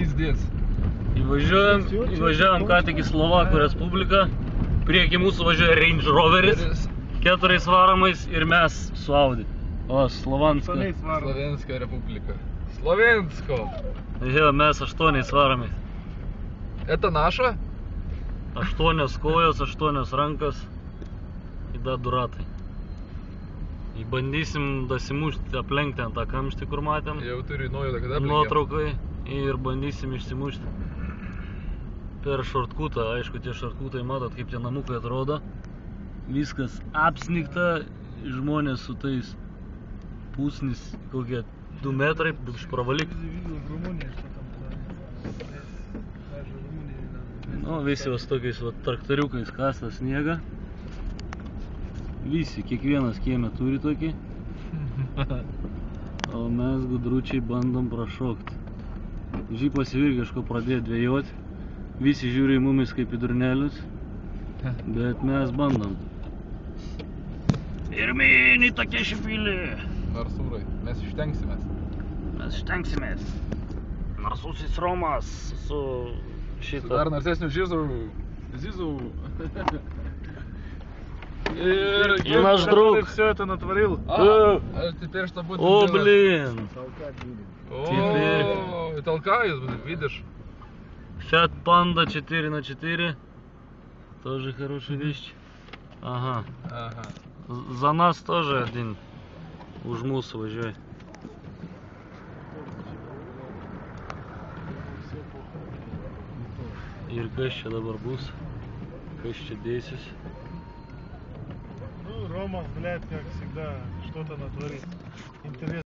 Pizdės. Įvažiavam ką tik į Slovakų Respubliką. Prieki mūsų važiuoja Range Roveris 4 varomais ir mes su Audi. O, Slovenska Republika. Slovensko. Jo, mes 8 varomais. Это наша? 8 kojos, 8 rankas ir dar 2 ratai. Bandysim dasimušti, aplenkti ant tą kamštį, kur matėm. Jau turiu naujo, kada aplenkėm. Nuotraukai ir bandysim išsimušti per šortkutą. Aišku, tie šortkutai matot, kaip tie namukai atrodo. Viskas apsnigta, žmonės su tais pusnis kokie 2 metrai, iš pravalik. Nu, visi vas tokiais traktoriukais kasa sniegą. Visi, kiekvienas kieme turi tokį. O mes gudručiai bandom prašokti. Žypas irgi kažko pradėjo dvejoti. Visi žiūri į mumis kaip į durnelius. Bet mes bandom. Pirmyn į tokie šipilį. Narsūrai, mes ištengsimės. Mes ištengsimės. Narsusis Romas su šitą. Dar narsesnių Зизу. И наш друг. Все это натворил. А теперь что будет? О, блин. О, толкают, видишь? Fiat Panda 4x4. Тоже хорошая вещь. Ага. За нас тоже один užmus važiuoja. Ir kas čia dabar bus? Kas čia dėsis? Ну, Рома, блядь, как всегда, что-то натворит. Интересно.